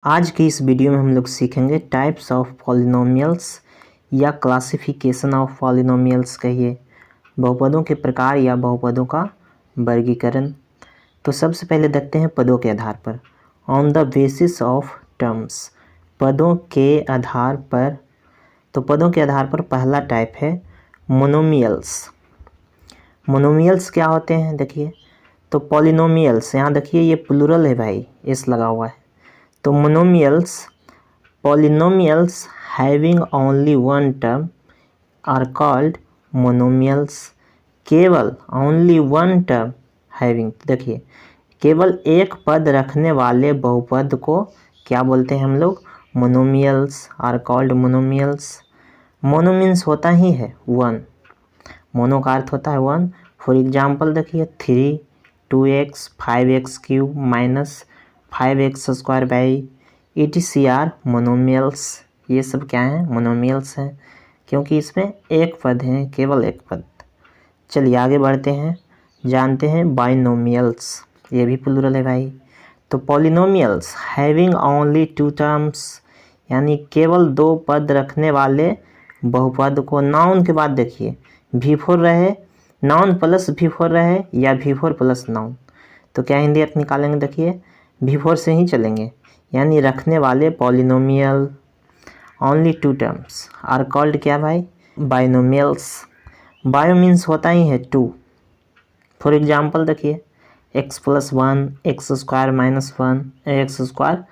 आज की इस वीडियो में हम लोग सीखेंगे टाइप्स ऑफ पॉलिनोमियल्स या क्लासिफिकेशन ऑफ पॉलिनोमियल्स कहिए, बहुपदों के प्रकार या बहुपदों का वर्गीकरण। तो सबसे पहले देखते हैं पदों के आधार पर। On the basis of terms, पदों के आधार पर। तो पदों के आधार पर पहला टाइप है मोनोमियल्स। मोनोमियल्स क्या होते हैं देखिए, तो पॉलिनोमियल्स, यहाँ देखिए ये प्लूरल है भाई, एस लगा हुआ है। तो monomials, polynomials having only one term are called monomials. केवल ओनली वन टर्म हैविंग, देखिए केवल एक पद रखने वाले बहुपद को क्या बोलते हैं हम लोग? Monomials are called monomials. Mono means होता ही है वन, मोनो का अर्थ होता है वन। फॉर एग्जाम्पल देखिए 3, 2x, 5x cube minus 5x square by ETCR monomials. ये सब क्या हैं? मोनोमियल्स हैं, क्योंकि इसमें एक पद है, केवल एक पद। चलिए आगे बढ़ते हैं, जानते हैं बाइनोमियल्स। ये भी प्लूरल है भाई। तो polynomials having only two terms, यानी केवल दो पद रखने वाले बहुपद को, नाउन के बाद देखिए V4 रहे, नाउन प्लस V4 रहे या V4 प्लस नाउन, तो क्या हिंदी अर्थ निकालेंगे? देखिए V4 से ही चलेंगे, यानी रखने वाले polynomial only two terms are called क्या भाई? बाइनोमियल्स। बायो मीन्स होता ही है टू। फॉर एग्जाम्पल देखिए x plus 1, x square minus 1, x square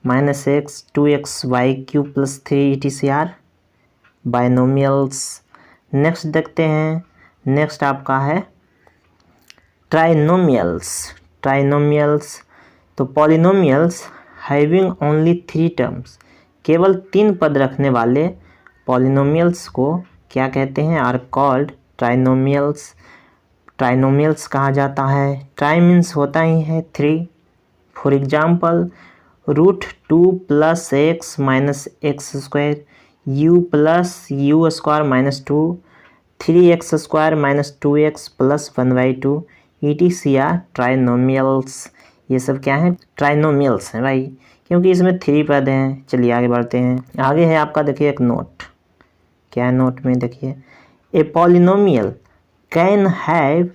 minus x, 2xy cube plus 3 ETCR binomials. Next देखते हैं, नेक्स्ट आपका है ट्राइनोमियल्स। ट्राइनोमियल्स, तो polynomials having only three terms, केवल तीन पद रखने वाले पॉलिनोमियल्स को क्या कहते हैं? Are called trinomials. ट्राइनोमियल्स कहा जाता है, ट्राई मीन्स होता ही है three. For example √2 plus x minus x square, you plus you square minus 2, 3x square minus 2x plus 1/2 ETCR trinomials. ये सब क्या है? ट्राइनोमियल्स हैं भाई, क्योंकि इसमें थ्री पद हैं। चलिए आगे बढ़ते हैं। आगे है आपका देखिए एक नोट, क्या है नोट में देखिए, a polynomial can have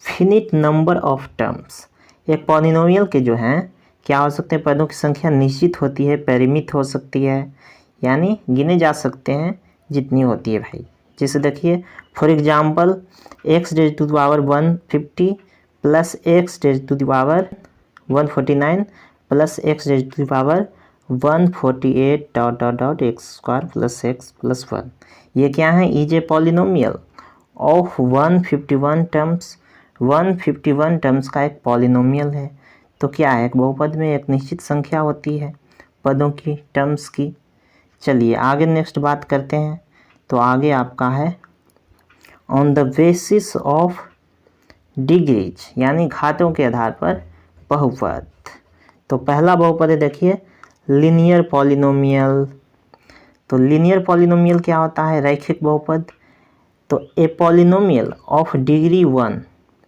finite number of terms. एक पॉलिनोमियल के जो हैं क्या हो सकते हैं? पदों की संख्या निश्चित होती है, परिमित हो सकती है, यानी गिने जा सकते हैं जितनी होती है भाई। जैसे देखिए for example x raise to the power 150 plus x raise to the power 149 plus x raise to the power 148 dot dot dot x square plus x plus 1। ये क्या है? Is a polynomial of 151 terms. 151 terms का एक polynomial है। तो क्या है? एक बहुपद में एक निश्चित संख्या होती है पदों की, टर्म्स की। चलिए आगे नेक्स्ट बात करते हैं। तो आगे आपका है on the basis of degrees, यानी घातों के आधार पर बहुपद। तो पहला बहुपद है देखिए लीनियर पॉलिनोमियल। तो लीनियर पॉलिनोमियल क्या होता है? रैखिक बहुपद। तो ए पॉलिनोमियल ऑफ डिग्री 1,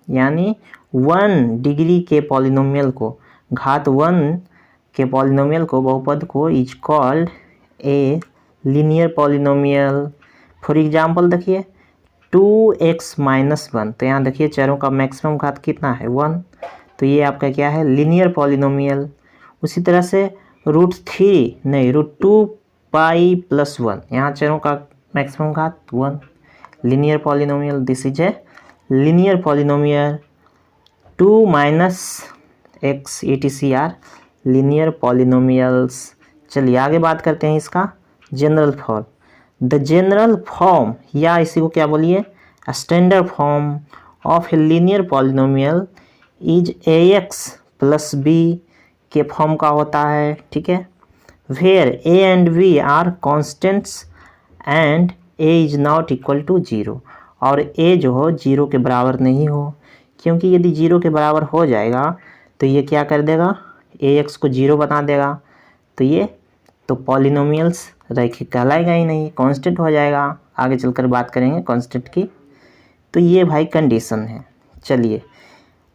यानी 1 डिग्री के पॉलिनोमियल को, घात 1 के पॉलिनोमियल को, बहुपद को is called A linear polynomial. For example देखिए 2x माइनस 1, तो यहाँ देखिए चरों का मैक्सिमम घात कितना है? 1। तो ये आपका क्या है? Linear polynomial. उसी तरह से √2 पाई प्लस 1, यहाँ चरों का मैक्सिमम घात 1, linear polynomial. This is a linear polynomial. 2 minus x ETCR linear polynomials. चलिए आगे बात करते हैं इसका general form. The general form, या इसी को क्या बोलिए? Standard form of a linear polynomial is AX plus B के फॉर्म का होता है, ठीक है। Where A and B are constants and A is not equal to 0, और A जो हो 0 के बराबर नहीं हो, क्योंकि यदि 0 के बराबर हो जाएगा तो ये क्या कर देगा? AX को 0 बना देगा। तो ये तो पॉलिनोमियल्स रैखिक कहलाएगा ही नहीं, कांस्टेंट हो जाएगा। आगे चलकर बात करेंगे कांस्टेंट की। तो ये भाई कंडीशन है। चलिए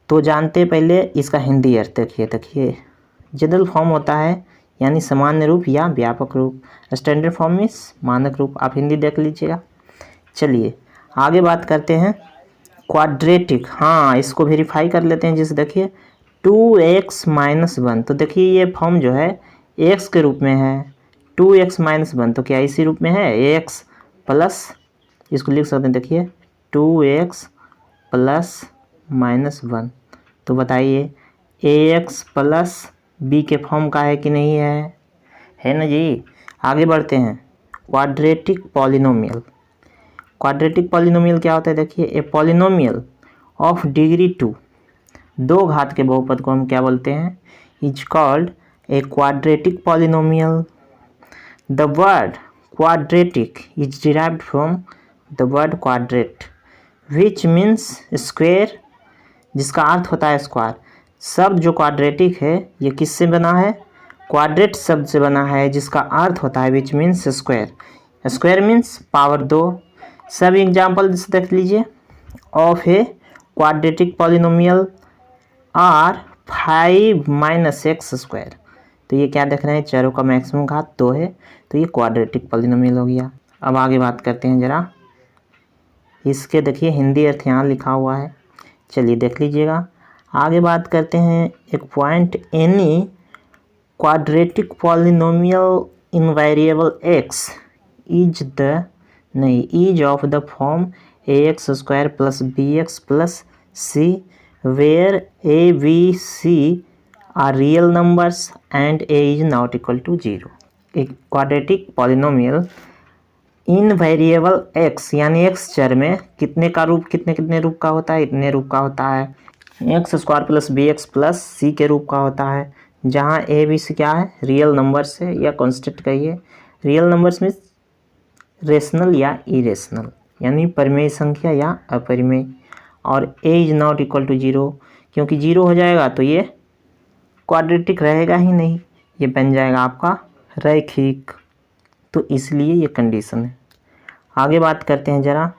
तो जानते पहले इसका हिंदी अर्थ। देखिए जनरल फॉर्म होता है यानी सामान्य रूप या व्यापक रूप। स्टैंडर्ड फॉर्म मीन्स मानक रूप। आप हिंदी देख लीजिएगा। चलिए आगे बात करते हैं क्वाड्रेटिक। हाँ, इसको वेरीफाई कर लेते हैं। जैसे देखिए 2x - 1, तो देखिए ये फॉर्म जो है x के रूप में है। 2x - 1 तो क्या इसी रूप में है, x प्लस, इसको लिख सकते हैं देखिए 2x प्लस -1। तो बताइए ax प्लस b के फॉर्म का है कि नहीं है ना जी। आगे बढ़ते हैं क्वाड्रेटिक पॉलिनोमियल। क्वाड्रेटिक पॉलिनोमियल क्या होता है, देखिए ए पॉलिनोमियल ऑफ डिग्री 2, 2 घात के बहुपद को हम क्या बोलते हैं, is called a quadratic polynomial. The word quadratic is derived from the word quadrate which means square, जिसका अर्थ होता है स्क्वायर। शब्द जो क्वाड्रेटिक है ये किससे बना है, क्वाड्रेट शब्द से बना है, जिसका अर्थ होता है which means square. Square means power 2। सब एग्जाम्पल देख लीजिए of a quadratic polynomial are 5 - x²। तो ये क्या देख रहे हैं, चरों का मैक्सिमम घात 2 है, तो ये क्वाड्रेटिक पॉलिनोमियल हो गया। अब आगे बात करते हैं जरा इसके, देखिए हिंदी अर्थ यहाँ लिखा हुआ है, चलिए देख लीजिएगा। आगे बात करते हैं एक point, any quadratic polynomial in variable x is of the form ax² plus bx plus c where a b c are real numbers and a is not equal to 0। एक quadratic polynomial in variable x यानी x चर में कितने का रूप, कितने रूप का होता है, इतने रूप का होता है। x² plus bx plus c के रूप का होता है, जहाँ a b c क्या है, रियल नंबर्स है या कॉन्स्टेंट कहिए। रियल नंबर्स में रेशनल या इरेशनल, यानी परिमेय संख्या या अपरिमेय। और a is not equal to 0, क्योंकि 0 हो जाएगा तो ये क्वाड्रेटिक रहेगा ही नहीं, ये बन जाएगा आपका रैखिक, तो इसलिए ये कंडीशन है। आगे बात करते हैं जरा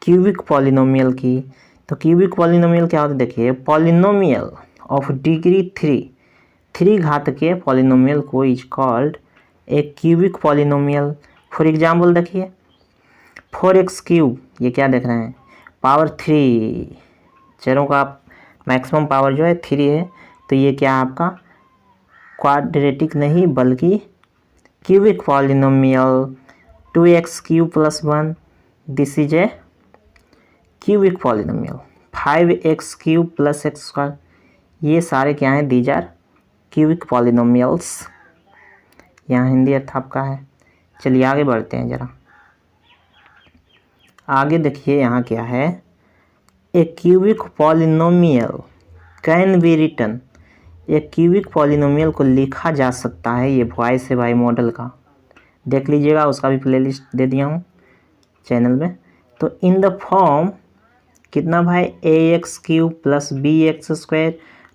क्यूबिक पॉलिनोमियल की। तो क्यूबिक पॉलिनोमियल क्या होता है, देखिए पॉलिनोमियल ऑफ डिग्री 3 घात के पॉलिनोमियल को is called A cubic polynomial. For example देखिए 4x³, ये क्या देख रहे हैं, पावर 3, चरों का मैक्सिमम पावर जो है 3 है, तो ये क्या आपका क्वाड्रेटिक नहीं बल्कि cubic polynomial. 2x³ plus 1, this is A cubic polynomial. 5x³ plus x², ये सारे क्या हैं, दीज आर क्यूबिक पॉलिनोमियल्स। यहाँ हिंदी अर्थ आपका है। चलिए आगे बढ़ते हैं जरा। आगे देखिए यहाँ क्या है, a cubic polynomial can be written. एक क्यूबिक पॉलिनोमियल को लिखा जा सकता है, ये वॉइस है भाई मॉडल का, देख लीजिएगा, उसका भी प्लेलिस्ट दे दिया हूँ चैनल में। तो इन द फॉर्म कितना भाई, ax³ plus bx²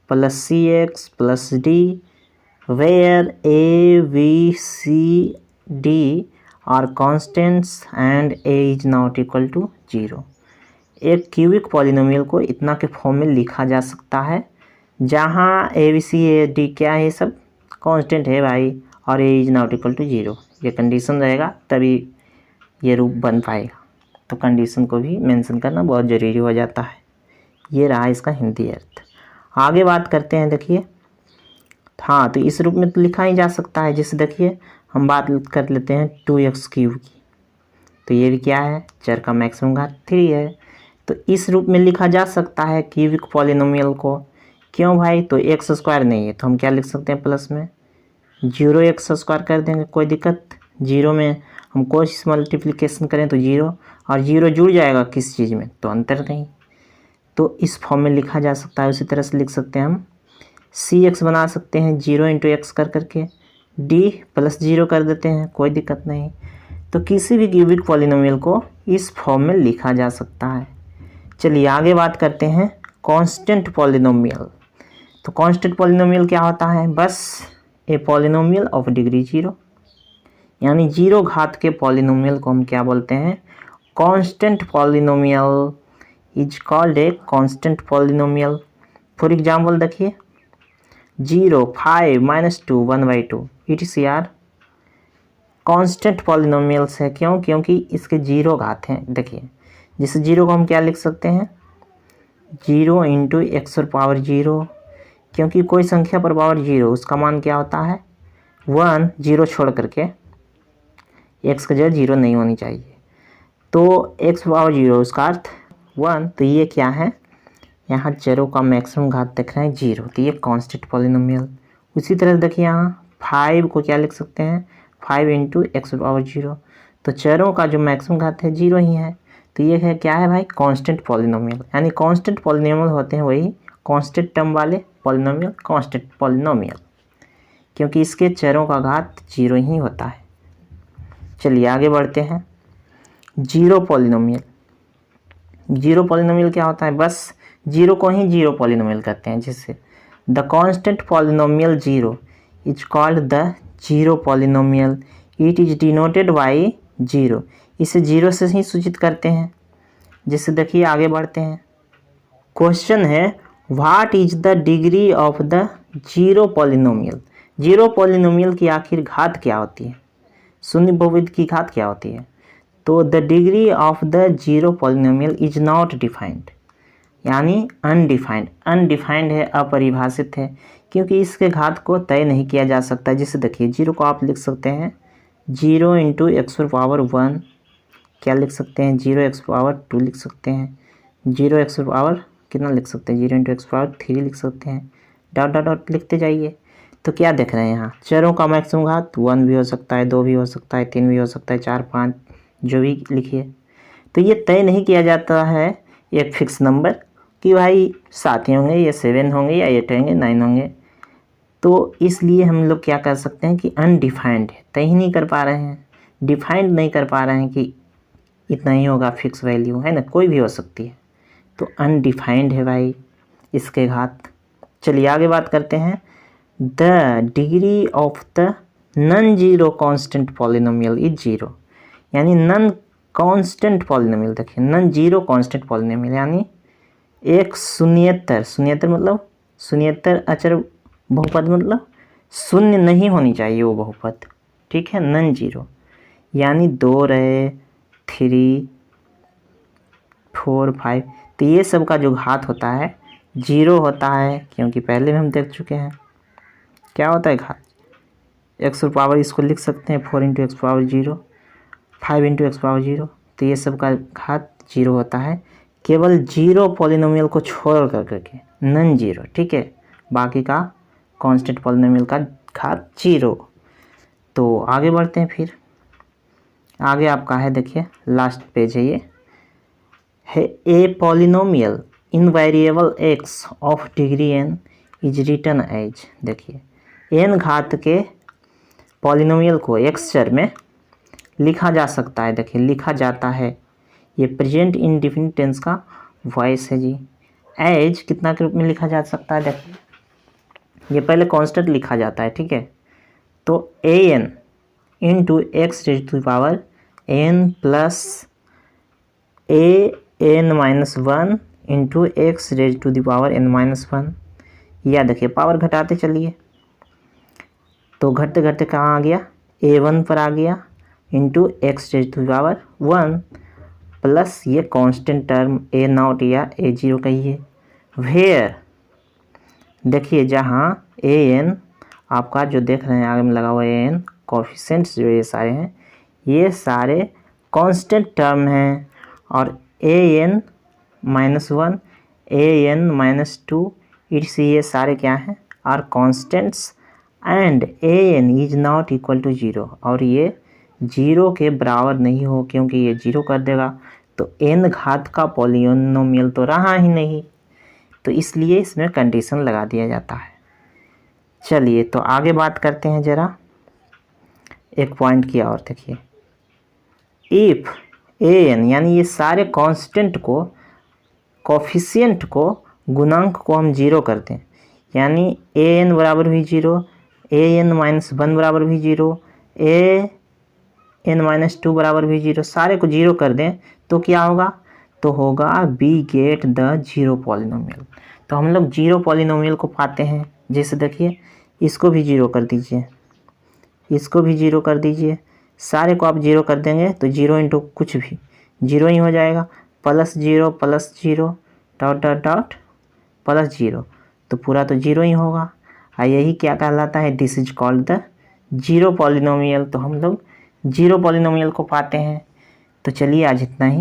plus cx plus d where a b c d are constants and a is not equal to 0। एक क्यूबिक पॉलिनोमियल को इतना के फॉर्म में लिखा जा सकता है, जहाँ a b c a d क्या है, ये सब कांस्टेंट है भाई, और a is not equal to 0, ये कंडीशन रहेगा तभी ये रूप बन पाएगा। तो कंडीशन को भी मेंशन करना बहुत ज़रूरी हो जाता है। ये रहा इसका हिंदी अर्थ। आगे बात करते हैं, देखिए हाँ, तो इस रूप में तो लिखा ही जा सकता है। जैसे देखिए हम बात कर लेते हैं 2x³ की, तो ये भी क्या है, चर का मैक्सिमम घात 3 है, तो इस रूप में लिखा जा सकता है क्यूबिक पॉलिनोमियल को। क्यों भाई, तो x² नहीं है, तो हम क्या लिख सकते हैं, प्लस में 0x² कर देंगे, कोई दिक्कत। 0 में हम कोशिश मल्टीप्लिकेशन करें तो 0 और 0 जुड़ जाएगा किस चीज़ में, तो अंतर नहीं, तो इस फॉर्म में लिखा जा सकता है। उसी तरह से लिख सकते हैं हम cx बना सकते हैं 0 × x कर करके, d प्लस 0 कर देते हैं, कोई दिक्कत नहीं। तो किसी भी क्यूबिक पॉलिनोमियल को इस फॉर्म में लिखा जा सकता है। चलिए आगे बात करते हैं कांस्टेंट पॉलिनोमियल। तो कांस्टेंट पॉलिनोमियल क्या होता है, बस ए पॉलिनोमियल ऑफ डिग्री 0, यानी 0 घात के पॉलिनोमियल को हम क्या बोलते हैं, constant polynomial is called a constant polynomial. For example देखिए 0, 5, -2, 1/2 etc कांस्टेंट पॉलिनोमियल्स है। क्यों? क्योंकि इसके 0 घात हैं। देखिए जिस 0 को हम क्या लिख सकते हैं, 0 × x⁻0, क्योंकि कोई संख्या पर पावर 0 उसका मान क्या होता है 1, 0 छोड़ करके x का जगह 0 नहीं होनी चाहिए, तो x⁻0 उसका अर्थ 1, तो ये क्या है, यहाँ चरों का मैक्सिमम घात देख रहे हैं 0, तो ये कांस्टेंट पॉलिनोमियल। उसी तरह देखिए यहाँ 5 को क्या लिख सकते हैं 5 × x⁻0, तो चरों का जो मैक्सिमम घात है 0 ही है, तो ये है क्या है भाई कांस्टेंट पॉलिनोमियल। यानी कांस्टेंट पॉलिनोमियल होते हैं वही कांस्टेंट टर्म वाले पॉलिनोमियल कांस्टेंट पॉलिनोमियल, क्योंकि इसके चरों का घात 0 ही होता है। चलिए आगे बढ़ते हैं। Zero polynomial. जीरो पॉलिनोमियल क्या होता है, बस जीरो को ही जीरो पॉलिनोमियल कहते हैं। जिससे the constant polynomial zero is called the zero polynomial, it is denoted by zero. इसे जीरो से ही सूचित करते हैं। जिससे देखिए आगे बढ़ते हैं। क्वेश्चन है what is the degree of the zero polynomial. Zero polynomial की आखिर घात क्या होती है, शून्य बहुविध की घात क्या होती है। तो the degree of the zero polynomial is not defined, यानी अनडिफाइंड। अनडिफाइंड है, अपरिभाषित है, क्योंकि इसके घात को तय नहीं किया जा सकता। जिसे देखिए जीरो को आप लिख सकते हैं 0 × x⁻1, क्या लिख सकते हैं 0x⁻2 लिख सकते हैं, 0x⁻, कितना लिख सकते हैं 0 × x⁻3 लिख सकते हैं, डॉट डॉट डॉट लिखते जाइए। तो क्या देख रहे हैं यहाँ चरों का मैक्सिमम घात 1 भी हो सकता है, 2 भी हो सकता है, 3 भी हो सकता है, 4, 5 जो भी लिखिए। तो ये तय नहीं किया जाता है एक फिक्स नंबर कि भाई 7 ही होंगे या 7 होंगे या 8 होंगे 9 होंगे। तो इसलिए हम लोग क्या कर सकते हैं कि अनडिफाइंड है, तय ही नहीं कर पा रहे हैं, डिफाइंड नहीं कर पा रहे हैं कि इतना ही होगा फिक्स वैल्यू, है ना, कोई भी हो सकती है। तो अनडिफाइंड है भाई इसके घात। चलिए आगे बात करते हैं। The degree of the non zero constant polynomial is zero, यानी नॉन कांस्टेंट पॉलिनोमियल। देखिए नॉन जीरो कांस्टेंट पॉलिनोमियल यानी एक शून्येतर, शून्येतर मतलब शून्येतर अचर बहुपद, मतलब शून्य नहीं होनी चाहिए वो बहुपद, ठीक है, नॉन जीरो। यानी 2 रहे, 3, 4, 5, तो ये सब का जो घात होता है 0 होता है, क्योंकि पहले भी हम देख चुके हैं क्या होता है घात x⁻, इसको लिख सकते हैं 4 × x⁻0, 5 × x⁻0, तो ये सब का घात 0 होता है, केवल जीरो पॉलिनोमियल को छोड़ करके नॉन जीरो, ठीक है, बाकी का कांस्टेंट पॉलिनोमियल का घात 0। तो आगे बढ़ते हैं। फिर आगे आपका है, देखिए लास्ट पेज है ये, है a polynomial in variable x of degree n is written as. देखिए n घात के पॉलिनोमियल को x चर में लिखा जा सकता है। देखिए लिखा जाता है, ये प्रेजेंट इंडेफिनिट टेंस का वॉइस है जी। एज कितना के रूप में लिखा जा सकता है, देखिए ये पहले कांस्टेंट लिखा जाता है, ठीक है। तो an × x⁻n plus an-1 × x⁻n-1, या देखिए पावर घटाते चलिए, तो घटते घटते कहाँ आ गया, a1 पर आ गया इंटू x⁻1 प्लस ये कांस्टेंट टर्म a0 या a0 कहिए। वेयर देखिए जहाँ an आपका जो देख रहे हैं आगे में लगा हुआ an कोफिशिएंट्स जो ये सारे हैं, ये सारे कांस्टेंट टर्म हैं, और an-1 an-2 ये सारे क्या हैं are constants, and an is not equal to 0, और ये 0 के बराबर नहीं हो, क्योंकि ये 0 कर देगा तो n घात का पॉलिनोमियल तो रहा ही नहीं, तो इसलिए इसमें कंडीशन लगा दिया जाता है। चलिए तो आगे बात करते हैं जरा एक पॉइंट की और। देखिए इफ an यानी ये सारे कांस्टेंट को, कोफिशिएंट को, गुणांक को हम 0 करते हैं, यानी an बराबर भी 0, an-1 बराबर भी 0, an-2 बराबर भी 0, सारे को 0 कर दें तो क्या होगा, तो होगा we get the zero polynomial. तो हम लोग जीरो पॉलिनोमियल को पाते हैं जैसे देखिए इसको भी जीरो कर दीजिए, इसको भी जीरो कर दीजिए, सारे को आप जीरो कर देंगे तो जीरो इंटू कुछ भी जीरो ही हो जाएगा। Plus zero dot dot dot plus zero, तो पूरा तो जीरो ही होगा। यही क्या कहलाता है, this is called the zero polynomial. तो हम लोग जीरो पॉलिनोमियल को पाते हैं। तो चलिए आज इतना ही।